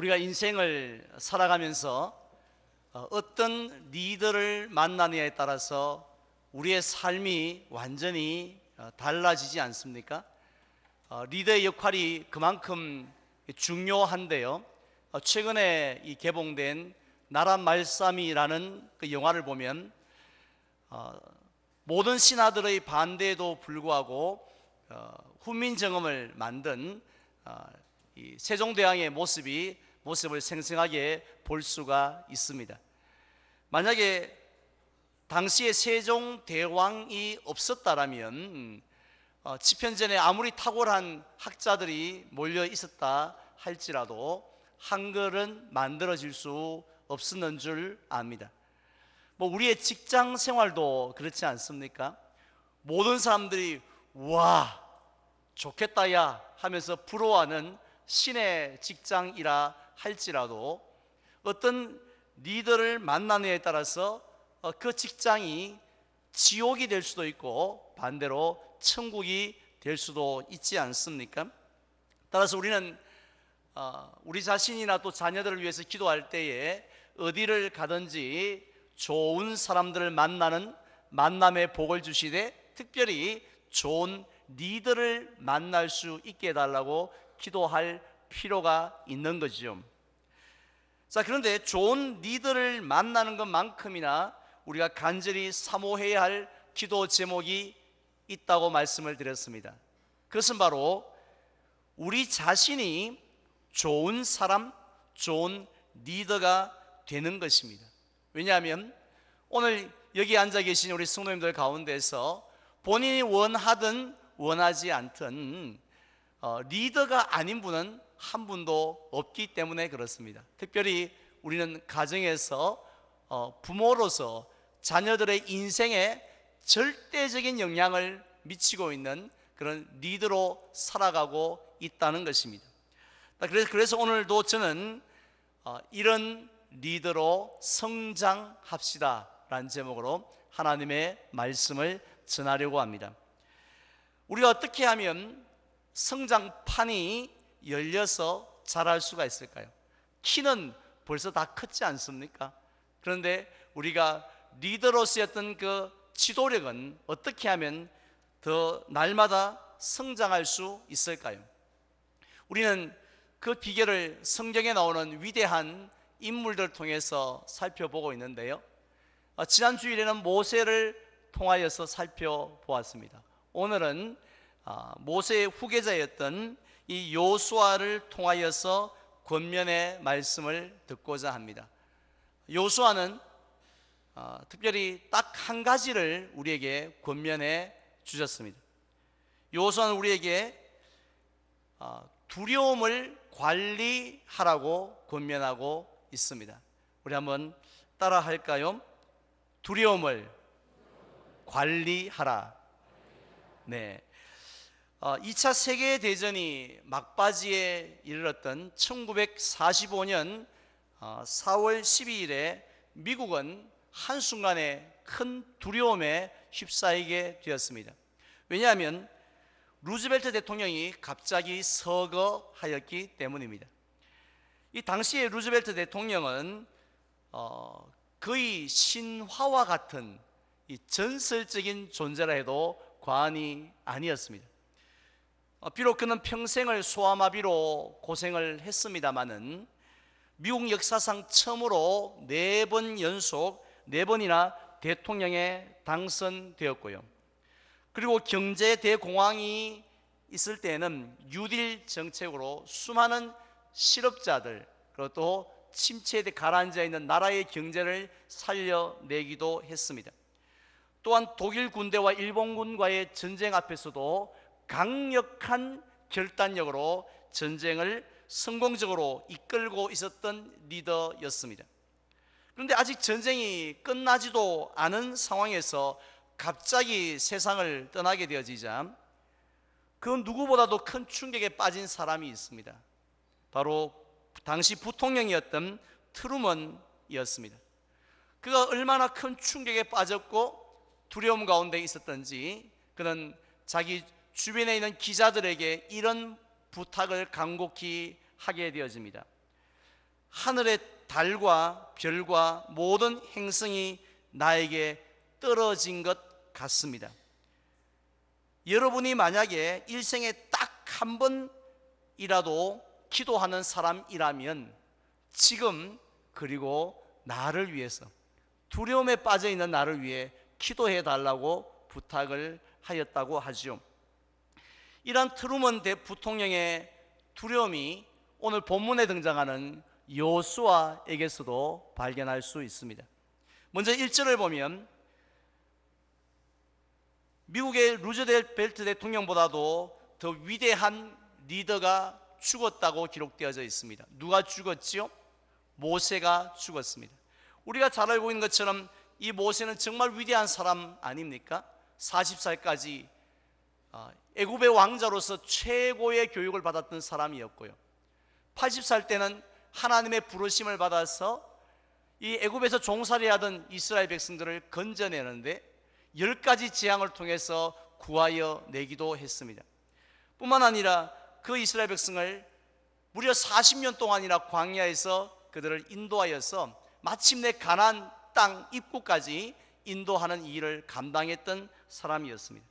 우리가 인생을 살아가면서 어떤 리더를 만나느냐에 따라서 우리의 삶이 완전히 달라지지 않습니까? 리더의 역할이 그만큼 중요한데요. 최근에 개봉된 나라 말씀이라는 그 영화를 보면 모든 신하들의 반대에도 불구하고 훈민정음을 만든 이 세종대왕의 모습을 생생하게 볼 수가 있습니다. 만약에 당시에 세종대왕이 없었다라면 집현전에 아무리 탁월한 학자들이 몰려 있었다 할지라도 한글은 만들어질 수 없었는 줄 압니다. 우리의 직장 생활도 그렇지 않습니까? 모든 사람들이 와 좋겠다 야 하면서 부러워하는 신의 직장이라 할지라도 어떤 리더를 만나느냐에 따라서 그 직장이 지옥이 될 수도 있고 반대로 천국이 될 수도 있지 않습니까? 따라서 우리는 우리 자신이나 또 자녀들을 위해서 기도할 때에 어디를 가든지 좋은 사람들을 만나는 만남의 복을 주시되 특별히 좋은 리더를 만날 수 있게 해달라고 기도할 필요가 있는 거죠. 자, 그런데 좋은 리더를 만나는 것만큼이나 우리가 간절히 사모해야 할 기도 제목이 있다고 말씀을 드렸습니다. 그것은 바로 우리 자신이 좋은 사람, 좋은 리더가 되는 것입니다. 왜냐하면 오늘 여기 앉아 계신 우리 성도님들 가운데서 본인이 원하든 원하지 않든 리더가 아닌 분은 한 분도 없기 때문에 그렇습니다. 특별히 우리는 가정에서 부모로서 자녀들의 인생에 절대적인 영향을 미치고 있는 그런 리더로 살아가고 있다는 것입니다. 그래서 오늘도 저는 이런 리더로 성장합시다 라는 제목으로 하나님의 말씀을 전하려고 합니다. 우리가 어떻게 하면 성장판이 열려서 자랄 수가 있을까요? 키는 벌써 다 컸지 않습니까? 그런데 우리가 리더로서의 어떤 그 지도력은 어떻게 하면 더 날마다 성장할 수 있을까요? 우리는 그 비결을 성경에 나오는 위대한 인물들을 통해서 살펴보고 있는데요. 지난 주일에는 모세를 통하여서 살펴보았습니다. 오늘은 모세의 후계자였던 이 여호수아를 통하여서 권면의 말씀을 듣고자 합니다. 여호수아는 특별히 딱 한 가지를 우리에게 권면해 주셨습니다. 여호수아는 우리에게 두려움을 관리하라고 권면하고 있습니다. 우리 한번 따라 할까요? 두려움을 관리하라. 네. 2차 세계대전이 막바지에 이르렀던 1945년 4월 12일에 미국은 한순간에 큰 두려움에 휩싸이게 되었습니다. 왜냐하면 루즈벨트 대통령이 갑자기 서거하였기 때문입니다. 이 당시에 루즈벨트 대통령은 거의 신화와 같은 이 전설적인 존재라 해도 과언이 아니었습니다. 비록 그는 평생을 소아마비로 고생을 했습니다마는 미국 역사상 처음으로 4번 연속 4번이나 대통령에 당선되었고요. 그리고 경제 대공황이 있을 때는 뉴딜 정책으로 수많은 실업자들 그리고 또 침체에 가라앉아 있는 나라의 경제를 살려내기도 했습니다. 또한 독일 군대와 일본군과의 전쟁 앞에서도 강력한 결단력으로 전쟁을 성공적으로 이끌고 있었던 리더였습니다. 그런데 아직 전쟁이 끝나지도 않은 상황에서 갑자기 세상을 떠나게 되어지자 그 누구보다도 큰 충격에 빠진 사람이 있습니다. 바로 당시 부통령이었던 트루먼이었습니다. 그가 얼마나 큰 충격에 빠졌고 두려움 가운데 있었던지 그는 자기 주변에 있는 기자들에게 이런 부탁을 간곡히 하게 되어집니다. 하늘의 달과 별과 모든 행성이 나에게 떨어진 것 같습니다. 여러분이 만약에 일생에 딱 한 번이라도 기도하는 사람이라면 지금 그리고 나를 위해서, 두려움에 빠져 있는 나를 위해 기도해 달라고 부탁을 하였다고 하죠. 이러한 트루먼 부통령의 두려움이 오늘 본문에 등장하는 여호수아에게서도 발견할 수 있습니다. 먼저 1절을 보면 미국의 루즈벨트 대통령보다도 더 위대한 리더가 죽었다고 기록되어져 있습니다. 누가 죽었지요? 모세가 죽었습니다. 우리가 잘 알고 있는 것처럼 이 모세는 정말 위대한 사람 아닙니까? 40살까지 애굽의 왕자로서 최고의 교육을 받았던 사람이었고요, 80살 때는 하나님의 부르심을 받아서 이 애굽에서 종살이하던 이스라엘 백성들을 건져내는데 10가지 재앙을 통해서 구하여 내기도 했습니다. 뿐만 아니라 그 이스라엘 백성을 무려 40년 동안이나 광야에서 그들을 인도하여서 마침내 가나안 땅 입구까지 인도하는 이 일을 감당했던 사람이었습니다.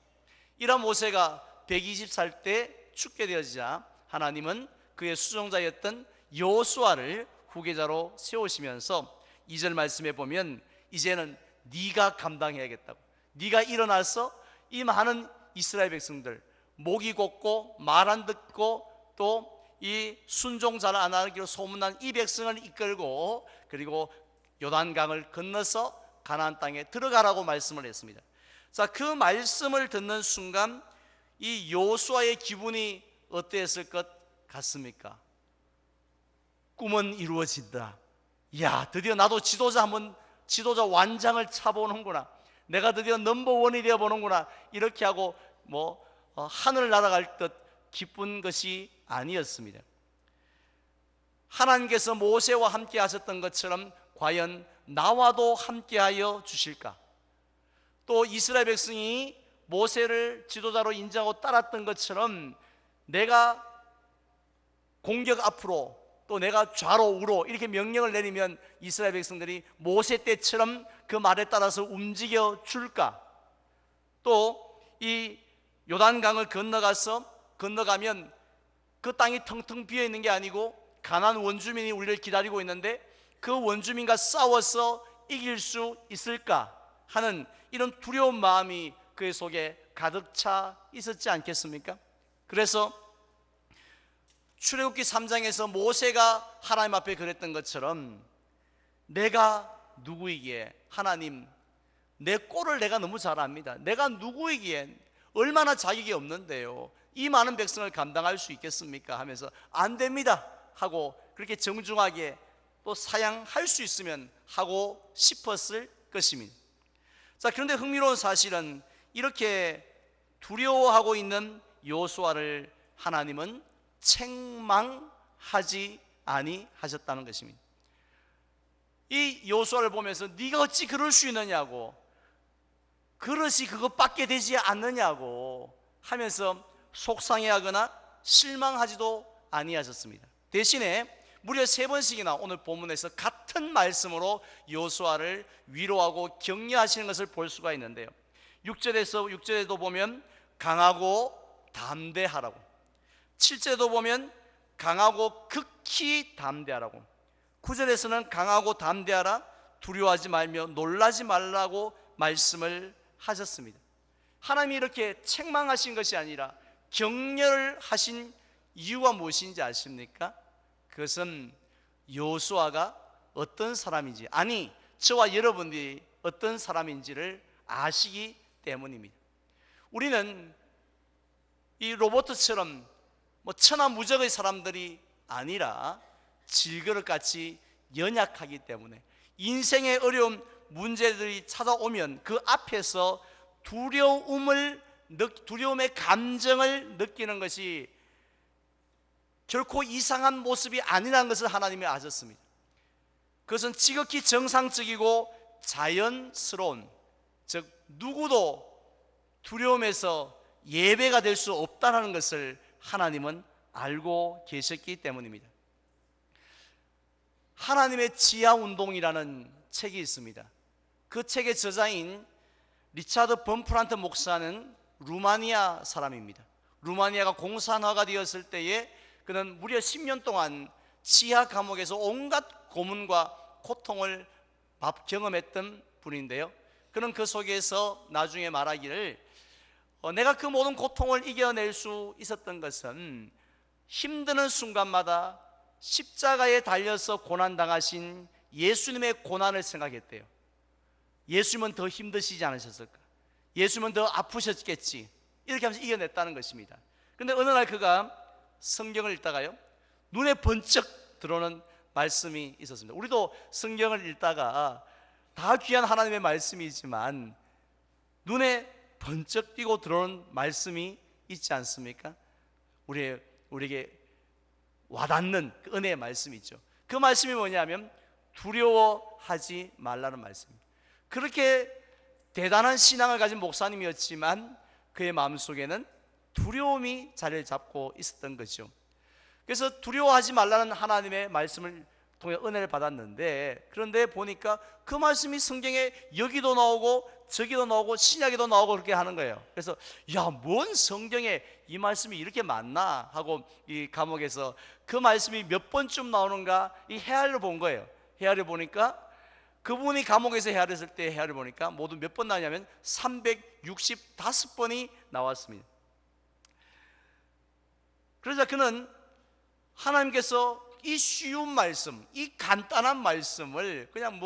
이런 모세가 120살 때 죽게 되어지자 하나님은 그의 수종자였던 여호수아를 후계자로 세우시면서 2절 말씀에 보면 이제는 네가 감당해야겠다고, 네가 일어나서 이 많은 이스라엘 백성들, 목이 곧고 말 안 듣고 또 이 순종 잘 안 하기로 소문난 이 백성을 이끌고 그리고 요단강을 건너서 가나안 땅에 들어가라고 말씀을 했습니다. 자, 그 말씀을 듣는 순간 이 여호수아의 기분이 어땠을 것 같습니까? 꿈은 이루어진다. 야, 드디어 나도 지도자 완장을 차보는구나. 내가 드디어 넘버원이 되어보는구나. 이렇게 하고 하늘 날아갈 듯 기쁜 것이 아니었습니다. 하나님께서 모세와 함께 하셨던 것처럼 과연 나와도 함께하여 주실까? 또 이스라엘 백성이 모세를 지도자로 인정하고 따랐던 것처럼 내가 공격 앞으로 또 내가 좌로 우로 이렇게 명령을 내리면 이스라엘 백성들이 모세 때처럼 그 말에 따라서 움직여 줄까? 또 이 요단강을 건너가면 그 땅이 텅텅 비어 있는 게 아니고 가나안 원주민이 우리를 기다리고 있는데 그 원주민과 싸워서 이길 수 있을까 하는 이런 두려운 마음이 그의 속에 가득 차 있었지 않겠습니까? 그래서 출애굽기 3장에서 모세가 하나님 앞에 그랬던 것처럼 내가 누구이기에, 하나님 내 꼴을 내가 너무 잘 압니다. 내가 누구이기에 얼마나 자격이 없는데요 이 많은 백성을 감당할 수 있겠습니까? 하면서 안 됩니다 하고 그렇게 정중하게 또 사양할 수 있으면 하고 싶었을 것입니다. 자, 그런데 흥미로운 사실은 이렇게 두려워하고 있는 여호수아를 하나님은 책망하지 아니하셨다는 것입니다. 이 여호수아를 보면서 네가 어찌 그럴 수 있느냐고, 그릇이 그것밖에 되지 않느냐고 하면서 속상해하거나 실망하지도 아니하셨습니다. 대신에 무려 3번씩이나 오늘 본문에서 같은 말씀으로 여호수아를 위로하고 격려하시는 것을 볼 수가 있는데요, 6절에도 보면 강하고 담대하라고, 7절에도 보면 강하고 극히 담대하라고, 9절에서는 강하고 담대하라, 두려워하지 말며 놀라지 말라고 말씀을 하셨습니다. 하나님이 이렇게 책망하신 것이 아니라 격려를 하신 이유가 무엇인지 아십니까? 그것은 여호수아가 어떤 사람인지, 아니 저와 여러분들이 어떤 사람인지를 아시기 때문입니다. 우리는 이 로봇처럼 천하무적의 사람들이 아니라 질그릇같이 연약하기 때문에 인생의 어려운 문제들이 찾아오면 그 앞에서 두려움의 감정을 느끼는 것이 결코 이상한 모습이 아니라는 것을 하나님이 아셨습니다. 그것은 지극히 정상적이고 자연스러운, 즉 누구도 두려움에서 예배가 될 수 없다는 것을 하나님은 알고 계셨기 때문입니다. 하나님의 지하 운동이라는 책이 있습니다. 그 책의 저자인 리차드 범프란트 목사는 루마니아 사람입니다. 루마니아가 공산화가 되었을 때에 그는 무려 10년 동안 지하 감옥에서 온갖 고문과 고통을 경험했던 분인데요, 그는 그 속에서 나중에 말하기를 내가 그 모든 고통을 이겨낼 수 있었던 것은 힘드는 순간마다 십자가에 달려서 고난당하신 예수님의 고난을 생각했대요. 예수님은 더 힘드시지 않으셨을까? 예수님은 더 아프셨겠지. 이렇게 하면서 이겨냈다는 것입니다. 그런데 어느 날 그가 성경을 읽다가요, 눈에 번쩍 들어오는 말씀이 있었습니다. 우리도 성경을 읽다가 다 귀한 하나님의 말씀이지만 눈에 번쩍 띄고 들어오는 말씀이 있지 않습니까? 우리에게 와닿는 그 은혜의 말씀이 있죠. 그 말씀이 뭐냐면 두려워하지 말라는 말씀입니다. 그렇게 대단한 신앙을 가진 목사님이었지만 그의 마음속에는 두려움이 자리를 잡고 있었던 거죠. 그래서 두려워하지 말라는 하나님의 말씀을 통해 은혜를 받았는데, 그런데 보니까 그 말씀이 성경에 여기도 나오고 저기도 나오고 신약에도 나오고 그렇게 하는 거예요. 그래서 뭔 성경에 이 말씀이 이렇게 많나 하고 이 감옥에서 그 말씀이 몇 번쯤 나오는가 이 헤아려 본 거예요. 헤아려 보니까 그분이 감옥에서 헤아렸을 때 헤아려 보니까 모두 몇 번 나오냐면 365번이 나왔습니다. 그러자 그는 하나님께서 이 쉬운 말씀, 이 간단한 말씀을 그냥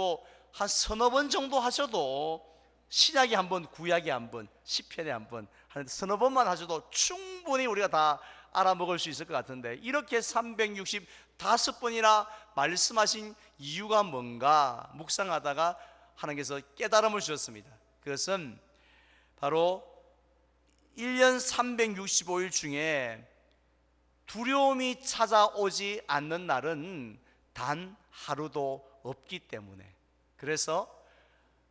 한 서너 번 정도 하셔도, 신약에 한 번, 구약에 한 번, 시편에 한 번, 한 서너 번만 하셔도 충분히 우리가 다 알아먹을 수 있을 것 같은데, 이렇게 365번이나 말씀하신 이유가 뭔가 묵상하다가 하나님께서 깨달음을 주셨습니다. 그것은 바로 1년 365일 중에 두려움이 찾아오지 않는 날은 단 하루도 없기 때문에, 그래서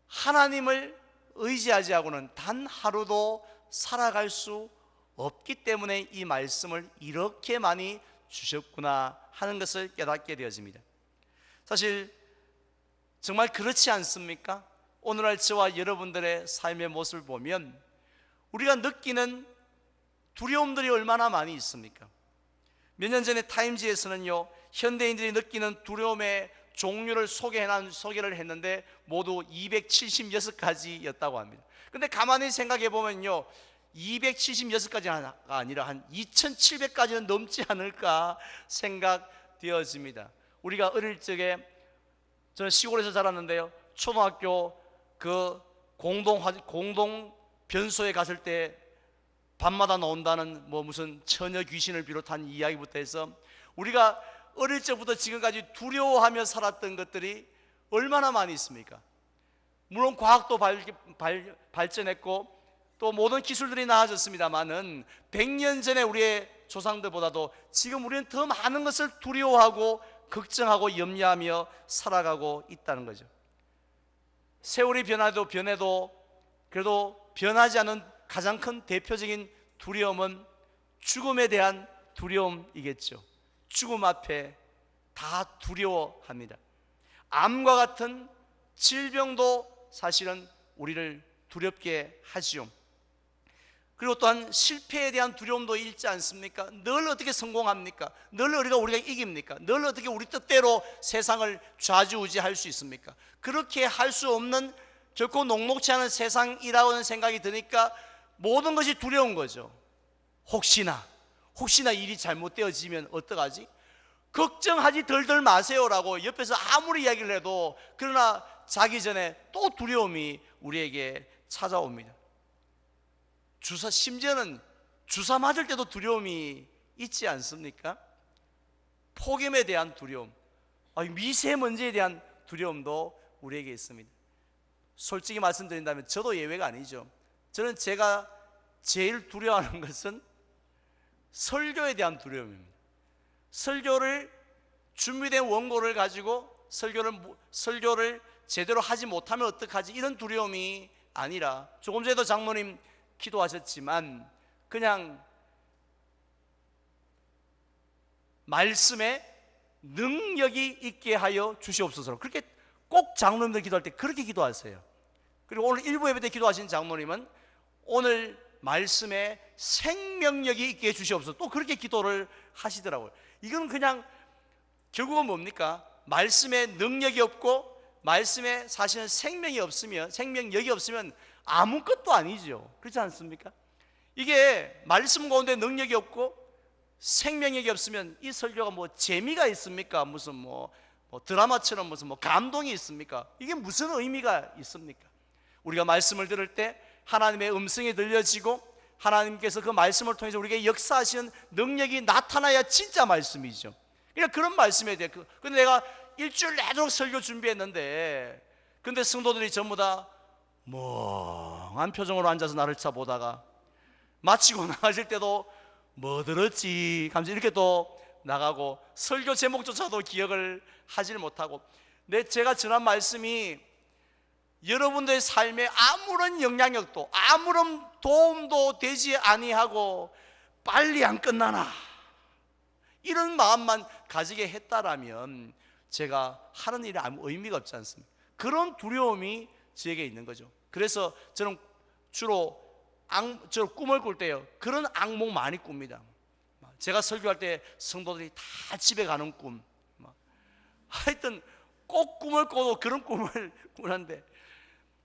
하나님을 의지하지 않고는 단 하루도 살아갈 수 없기 때문에 이 말씀을 이렇게 많이 주셨구나 하는 것을 깨닫게 되어집니다. 사실 정말 그렇지 않습니까? 오늘날 저와 여러분들의 삶의 모습을 보면 우리가 느끼는 두려움들이 얼마나 많이 있습니까? 몇 년 전에 타임지에서는요, 현대인들이 느끼는 두려움의 종류를 소개를 했는데 모두 276가지였다고 합니다. 그런데 가만히 생각해 보면요, 276가지가 아니라 한 2700가지는 넘지 않을까 생각되어집니다. 우리가 어릴 적에, 저는 시골에서 자랐는데요, 초등학교 그 공동 변소에 갔을 때 밤마다 나온다는 무슨 처녀 귀신을 비롯한 이야기부터 해서 우리가 어릴 적부터 지금까지 두려워하며 살았던 것들이 얼마나 많이 있습니까? 물론 과학도 발전했고 또 모든 기술들이 나아졌습니다만은 100년 전에 우리의 조상들보다도 지금 우리는 더 많은 것을 두려워하고 걱정하고 염려하며 살아가고 있다는 거죠. 세월이 변해도 그래도 변하지 않은 가장 큰 대표적인 두려움은 죽음에 대한 두려움이겠죠. 죽음 앞에 다 두려워합니다. 암과 같은 질병도 사실은 우리를 두렵게 하지요. 그리고 또한 실패에 대한 두려움도 있지 않습니까? 늘 어떻게 성공합니까? 늘 우리가 이깁니까? 늘 어떻게 우리 뜻대로 세상을 좌지우지할 수 있습니까? 그렇게 할 수 없는, 결코 녹록지 않은 세상이라는 생각이 드니까 모든 것이 두려운 거죠. 혹시나 일이 잘못되어지면 어떡하지? 걱정하지 덜덜 마세요라고 옆에서 아무리 이야기를 해도, 그러나 자기 전에 또 두려움이 우리에게 찾아옵니다. 심지어는 주사 맞을 때도 두려움이 있지 않습니까? 폭염에 대한 두려움, 미세먼지에 대한 두려움도 우리에게 있습니다. 솔직히 말씀드린다면 저도 예외가 아니죠. 저는 제가 제일 두려워하는 것은 설교에 대한 두려움입니다. 설교를 준비된 원고를 가지고 설교를 제대로 하지 못하면 어떡하지, 이런 두려움이 아니라, 조금 전에도 장모님 기도하셨지만 그냥 말씀에 능력이 있게 하여 주시옵소서. 그렇게 꼭 장로님들 기도할 때 그렇게 기도하세요. 그리고 오늘 일부 예배 때 기도하신 장로님은 오늘 말씀에 생명력이 있게 해 주시옵소서. 또 그렇게 기도를 하시더라고요. 이건 그냥 결국은 뭡니까? 말씀에 능력이 없고 말씀에 사실은 생명력이 없으면 아무것도 아니죠. 그렇지 않습니까? 이게 말씀 가운데 능력이 없고 생명력이 없으면 이 설교가 뭐 재미가 있습니까? 무슨 뭐 드라마처럼 무슨 감동이 있습니까? 이게 무슨 의미가 있습니까? 우리가 말씀을 들을 때 하나님의 음성이 들려지고 하나님께서 그 말씀을 통해서 우리에게 역사하시는 능력이 나타나야 진짜 말씀이죠. 그러니까 그런 말씀에 대해 근데 내가 일주일 내도록 설교 준비했는데 근데 성도들이 전부 다 멍한 표정으로 앉아서 나를 쳐보다가 마치고 나가실 때도 뭐 들었지 하면서 이렇게 또 나가고 설교 제목조차도 기억을 하질 못하고 제가 전한 말씀이 여러분들의 삶에 아무런 영향력도 아무런 도움도 되지 아니하고 빨리 안 끝나나 이런 마음만 가지게 했다라면 제가 하는 일에 아무 의미가 없지 않습니까? 그런 두려움이 저에게 있는 거죠. 그래서 저는 주로 꿈을 꿀 때요 그런 악몽 많이 꿉니다. 제가 설교할 때 성도들이 다 집에 가는 꿈, 하여튼 꼭 꿈을 꿔도 그런 꿈을 꾸는데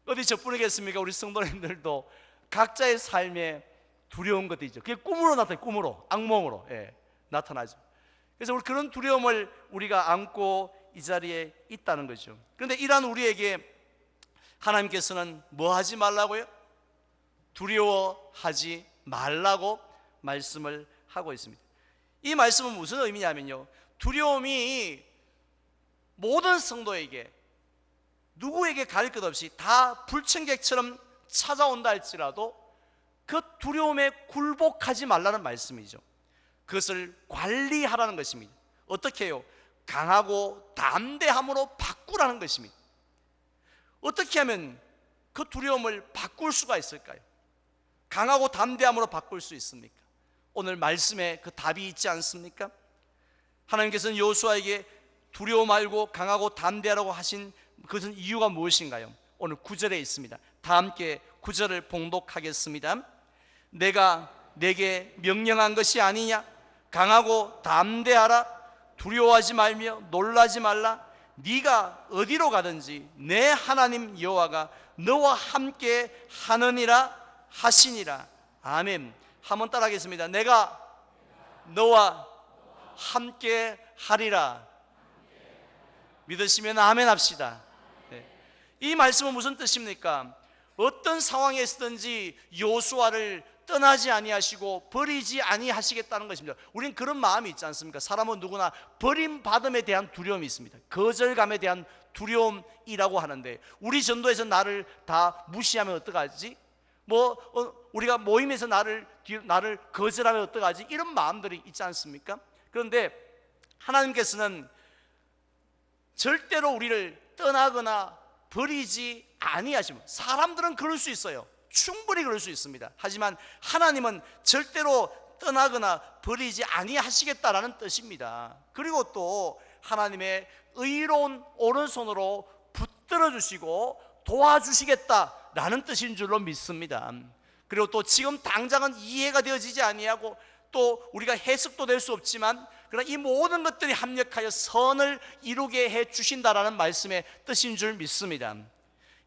어디 저뿐이겠습니까? 우리 성도님들도 각자의 삶에 두려운 것들이죠. 그게 꿈으로 나타나요. 꿈으로, 악몽으로 나타나죠. 그래서 우리 그런 두려움을 우리가 안고 이 자리에 있다는 거죠. 그런데 이러한 우리에게 하나님께서는 뭐 하지 말라고요? 두려워하지 말라고 말씀을 하고 있습니다. 이 말씀은 무슨 의미냐면요, 두려움이 모든 성도에게 누구에게 가릴 것 없이 다 불청객처럼 찾아온다 할지라도 그 두려움에 굴복하지 말라는 말씀이죠. 그것을 관리하라는 것입니다. 어떻게 해요? 강하고 담대함으로 바꾸라는 것입니다. 어떻게 하면 그 두려움을 바꿀 수가 있을까요? 강하고 담대함으로 바꿀 수 있습니까? 오늘 말씀에 그 답이 있지 않습니까? 하나님께서는 여호수아에게 두려워 말고 강하고 담대하라고 하신 그것은 이유가 무엇인가요? 오늘 9절에 있습니다. 다 함께 9절을 봉독하겠습니다. 내가 내게 명령한 것이 아니냐? 강하고 담대하라. 두려워하지 말며 놀라지 말라. 네가 어디로 가든지 내 하나님 여호와가 너와 함께 하느니라 하시니라. 아멘. 한번 따라하겠습니다. 내가 너와 함께 하리라. 믿으시면 아멘 합시다. 이 말씀은 무슨 뜻입니까? 어떤 상황에 있든지 여호수아를 떠나지 아니하시고 버리지 아니하시겠다는 것입니다. 우리는 그런 마음이 있지 않습니까? 사람은 누구나 버림받음에 대한 두려움이 있습니다. 거절감에 대한 두려움이라고 하는데 우리 전도에서 나를 다 무시하면 어떡하지? 우리가 모임에서 나를 거절하면 어떡하지? 이런 마음들이 있지 않습니까? 그런데 하나님께서는 절대로 우리를 떠나거나 버리지 아니하십니다. 사람들은 그럴 수 있어요. 충분히 그럴 수 있습니다. 하지만 하나님은 절대로 떠나거나 버리지 아니하시겠다라는 뜻입니다. 그리고 또 하나님의 의로운 오른손으로 붙들어 주시고 도와주시겠다라는 뜻인 줄로 믿습니다. 그리고 또 지금 당장은 이해가 되어지지 아니하고 또 우리가 해석도 될 수 없지만 그러나 이 모든 것들이 합력하여 선을 이루게 해 주신다라는 말씀의 뜻인 줄 믿습니다.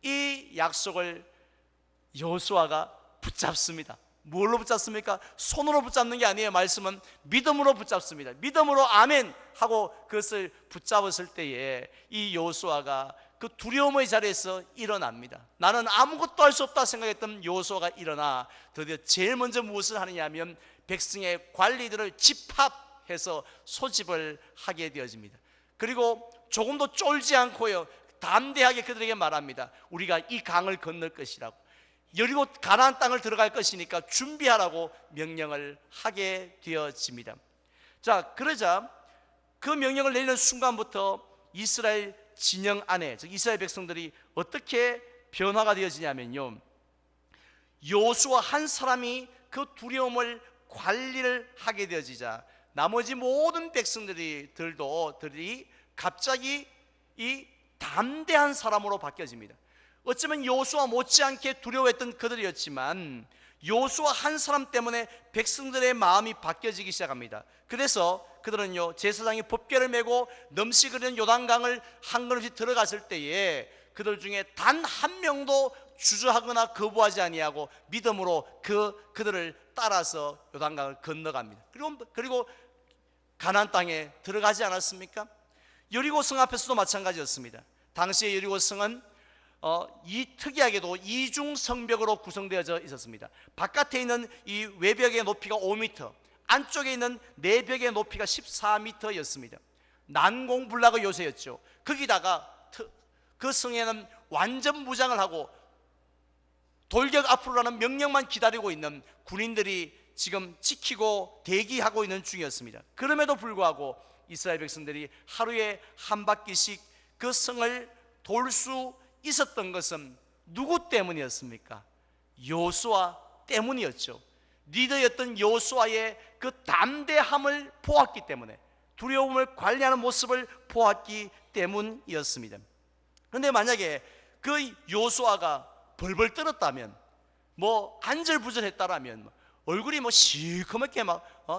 이 약속을 여호수아가 붙잡습니다. 뭘로 붙잡습니까? 손으로 붙잡는 게 아니에요. 말씀은 믿음으로 붙잡습니다. 믿음으로 아멘 하고 그것을 붙잡았을 때에 이 여호수아가 그 두려움의 자리에서 일어납니다. 나는 아무것도 할 수 없다 생각했던 여호수아가 일어나 드디어 제일 먼저 무엇을 하느냐면 백성의 관리들을 집합해서 소집을 하게 되어집니다. 그리고 조금도 쫄지 않고요, 담대하게 그들에게 말합니다. 우리가 이 강을 건널 것이라고, 여리고 가나안 땅을 들어갈 것이니까 준비하라고 명령을 하게 되어집니다. 자, 그러자 그 명령을 내리는 순간부터 이스라엘 진영 안에, 즉 이스라엘 백성들이 어떻게 변화가 되어지냐면요, 여호수아 한 사람이 그 두려움을 관리를 하게 되어지자 나머지 모든 들이 갑자기 이 담대한 사람으로 바뀌어집니다. 어쩌면 여호수아 못지않게 두려워했던 그들이었지만 여호수아 한 사람 때문에 백성들의 마음이 바뀌어지기 시작합니다. 그래서 그들은요, 제사장이 법궤를 메고 넘시 흐르는 요단강을 한 걸음씩 들어갔을 때에 그들 중에 단 한 명도 주저하거나 거부하지 아니하고 믿음으로 그들을 따라서 요단강을 건너갑니다. 그리고 가나안 땅에 들어가지 않았습니까? 여리고 성 앞에서도 마찬가지였습니다. 당시의 여리고 성은 특이하게도 이중 성벽으로 구성되어져 있었습니다. 바깥에 있는 이 외벽의 높이가 5m, 안쪽에 있는 내벽의 높이가 14m였습니다. 난공불락의 요새였죠. 거기다가 그 성에는 완전 무장을 하고 돌격 앞으로라는 명령만 기다리고 있는 군인들이 지금 지키고 대기하고 있는 중이었습니다. 그럼에도 불구하고 이스라엘 백성들이 하루에 한 바퀴씩 그 성을 돌 수 있었던 것은 누구 때문이었습니까? 여호수아 때문이었죠. 리더였던 여호수아의 그 담대함을 보았기 때문에, 두려움을 관리하는 모습을 보았기 때문이었습니다. 그런데 만약에 그 여호수아가 벌벌 떨었다면, 안절부절했다라면, 얼굴이 시커멓게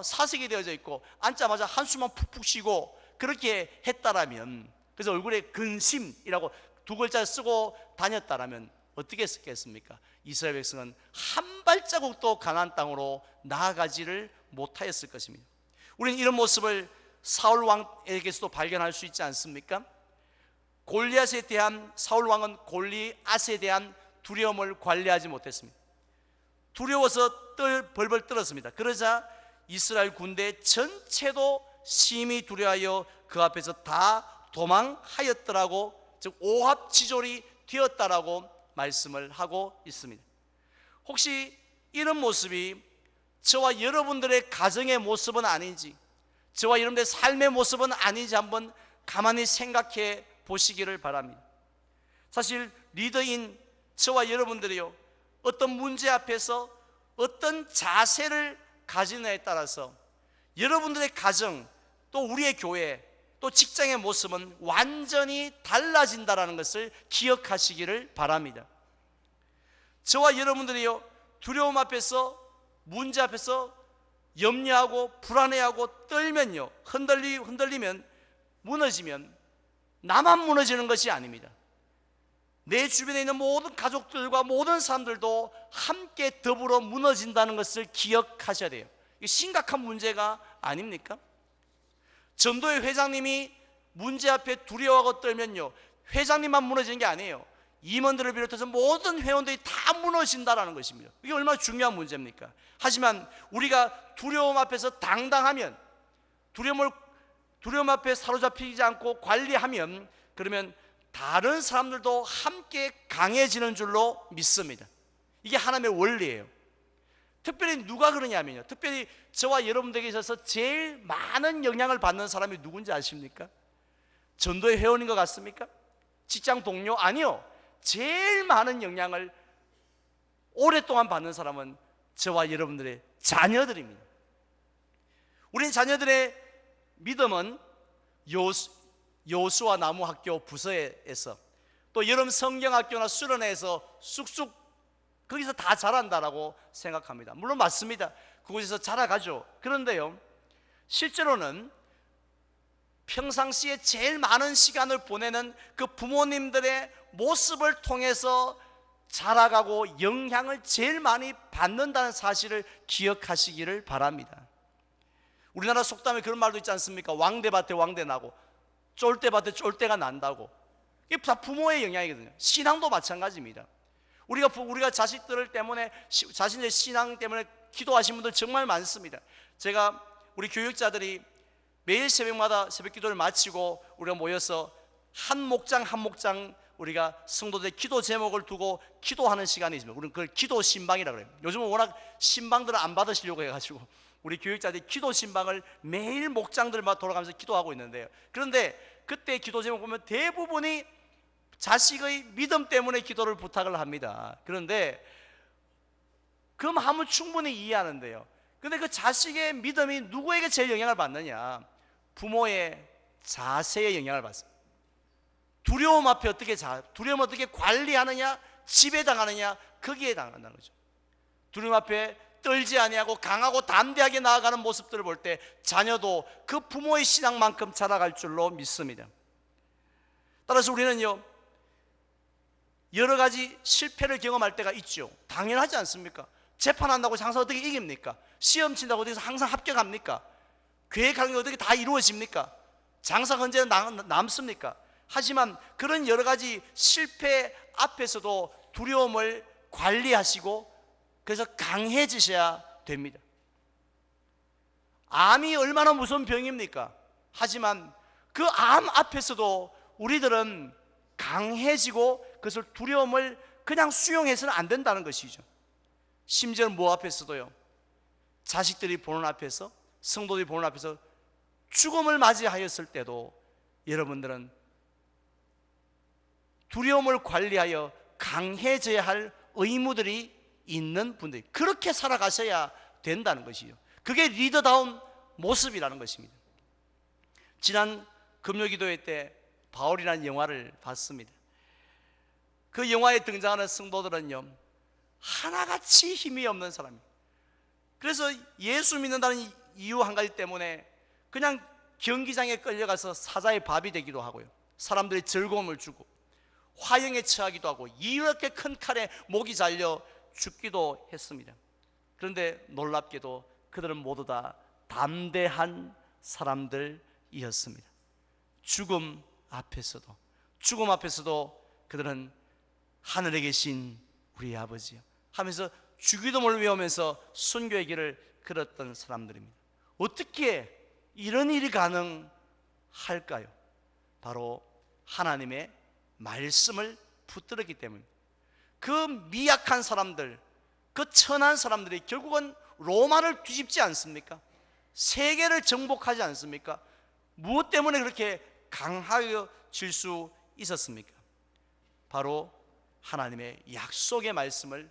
사색이 되어져 있고 앉자마자 한숨만 푹푹 쉬고 그렇게 했다라면, 그래서 얼굴에 근심이라고 두 글자 쓰고 다녔다라면 어떻게 했겠습니까? 이스라엘 백성은 한 발자국도 가나안 땅으로 나아가지를 못하였을 것입니다. 우리는 이런 모습을 사울 왕에게서도 발견할 수 있지 않습니까? 골리앗에 대한, 사울 왕은 골리앗에 대한 두려움을 관리하지 못했습니다. 두려워서 벌벌 떨었습니다. 그러자 이스라엘 군대 전체도 심히 두려워하여 그 앞에서 다 도망하였더라고, 즉 오합지졸이 되었다라고 말씀을 하고 있습니다. 혹시 이런 모습이 저와 여러분들의 가정의 모습은 아닌지, 저와 여러분들의 삶의 모습은 아닌지 한번 가만히 생각해 보시기를 바랍니다. 사실 리더인 저와 여러분들이요, 어떤 문제 앞에서 어떤 자세를 가지느냐에 따라서 여러분들의 가정, 또 우리의 교회, 또 직장의 모습은 완전히 달라진다는 것을 기억하시기를 바랍니다. 저와 여러분들이요, 두려움 앞에서, 문제 앞에서 염려하고 불안해하고 떨면요, 흔들리면, 무너지면 나만 무너지는 것이 아닙니다. 내 주변에 있는 모든 가족들과 모든 사람들도 함께 더불어 무너진다는 것을 기억하셔야 돼요. 이게 심각한 문제가 아닙니까? 전도회 회장님이 문제 앞에 두려워하고 떨면요, 회장님만 무너지는 게 아니에요. 임원들을 비롯해서 모든 회원들이 다 무너진다는 것입니다. 이게 얼마나 중요한 문제입니까? 하지만 우리가 두려움 앞에서 당당하면, 두려움 앞에 사로잡히지 않고 관리하면, 그러면 다른 사람들도 함께 강해지는 줄로 믿습니다. 이게 하나님의 원리예요. 특별히 누가 그러냐면요, 특별히 저와 여러분들에게 있어서 제일 많은 영향을 받는 사람이 누군지 아십니까? 전도의 회원인 것 같습니까? 직장 동료? 아니요. 제일 많은 영향을 오랫동안 받는 사람은 저와 여러분들의 자녀들입니다. 우린 자녀들의 믿음은 여호수아 나무 학교 부서에서, 또 여름 성경학교나 수련회에서 쑥쑥 거기서 다 자란다라고 생각합니다. 물론 맞습니다. 그곳에서 자라가죠. 그런데요, 실제로는 평상시에 제일 많은 시간을 보내는 그 부모님들의 모습을 통해서 자라가고 영향을 제일 많이 받는다는 사실을 기억하시기를 바랍니다. 우리나라 속담에 그런 말도 있지 않습니까? 왕대밭에 왕대 나고 쫄대밭에 쫄대가 난다고. 이게 다 부모의 영향이거든요. 신앙도 마찬가지입니다. 우리가 자식들 때문에, 자신의 신앙 때문에 기도하신 분들 정말 많습니다. 제가 우리 교육자들이 매일 새벽마다 새벽 기도를 마치고 우리가 모여서 한 목장 한 목장 우리가 성도들의 기도 제목을 두고 기도하는 시간이 있습니다. 우리는 그걸 기도 신방이라고 해요. 요즘은 워낙 신방들을 안 받으시려고 해가지고 우리 교육자들이 기도 신방을 매일 목장들마다 돌아가면서 기도하고 있는데요. 그런데 그때 기도 제목 보면 대부분이 자식의 믿음 때문에 기도를 부탁을 합니다. 그런데 그 마음은 충분히 이해하는데요, 근데 그 자식의 믿음이 누구에게 제일 영향을 받느냐? 부모의 자세에 영향을 받습니다. 두려움 앞에 두려움을 어떻게 관리하느냐, 지배당하느냐, 거기에 당한다는 거죠. 두려움 앞에 떨지 아니하고 강하고 담대하게 나아가는 모습들을 볼 때 자녀도 그 부모의 신앙만큼 자라갈 줄로 믿습니다. 따라서 우리는요, 여러 가지 실패를 경험할 때가 있죠. 당연하지 않습니까? 재판한다고 항상 어떻게 이깁니까? 시험 친다고 어떻게 항상 합격합니까? 계획하는 게 어떻게 다 이루어집니까? 장사 언제나 남습니까? 하지만 그런 여러 가지 실패 앞에서도 두려움을 관리하시고 그래서 강해지셔야 됩니다. 암이 얼마나 무서운 병입니까? 하지만 그 암 앞에서도 우리들은 강해지고 그것을 두려움을 그냥 수용해서는 안 된다는 것이죠. 심지어 뭐 앞에서도요, 자식들이 보는 앞에서, 성도들이 보는 앞에서 죽음을 맞이하였을 때도 여러분들은 두려움을 관리하여 강해져야 할 의무들이 있는 분들이 그렇게 살아가셔야 된다는 것이죠. 그게 리더다운 모습이라는 것입니다. 지난 금요기도회 때 바울이라는 영화를 봤습니다. 그 영화에 등장하는 성도들은요, 하나같이 힘이 없는 사람이에요. 그래서 예수 믿는다는 이유 한 가지 때문에 그냥 경기장에 끌려가서 사자의 밥이 되기도 하고요, 사람들이 즐거움을 주고 화형에 처하기도 하고 이렇게 큰 칼에 목이 잘려 죽기도 했습니다. 그런데 놀랍게도 그들은 모두 다 담대한 사람들이었습니다. 죽음 앞에서도 그들은 하늘에 계신 우리 아버지요 하면서 주기도문을 외우면서 순교의 길을 걸었던 사람들입니다. 어떻게 이런 일이 가능할까요? 바로 하나님의 말씀을 붙들었기 때문입니다. 그 미약한 사람들, 그 천한 사람들이 결국은 로마를 뒤집지 않습니까? 세계를 정복하지 않습니까? 무엇 때문에 그렇게 강하여질 수 있었습니까? 바로 하나님의 약속의 말씀을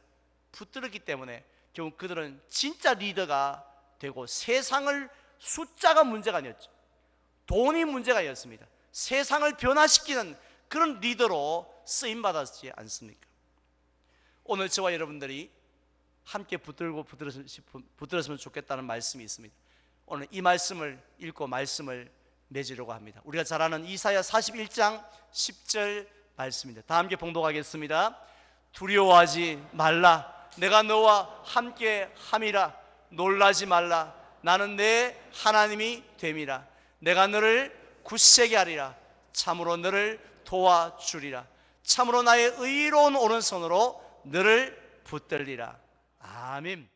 붙들었기 때문에 결국 그들은 진짜 리더가 되고, 세상을 숫자가 문제가 아니었죠. 돈이 문제가 아니었습니다. 세상을 변화시키는 그런 리더로 쓰임받았지 않습니까? 오늘 저와 여러분들이 함께 붙들었으면 좋겠다는 말씀이 있습니다. 오늘 이 말씀을 읽고 말씀을 맺으려고 합니다. 우리가 잘 아는 이사야 41장 10절 말씀입니다. 다 함께 봉독하겠습니다. 두려워하지 말라, 내가 너와 함께 함이라. 놀라지 말라, 나는 내 하나님이 됨이라. 내가 너를 굳세게 하리라. 참으로 너를 도와주리라. 참으로 나의 의로운 오른손으로 너를 붙들리라. 아멘.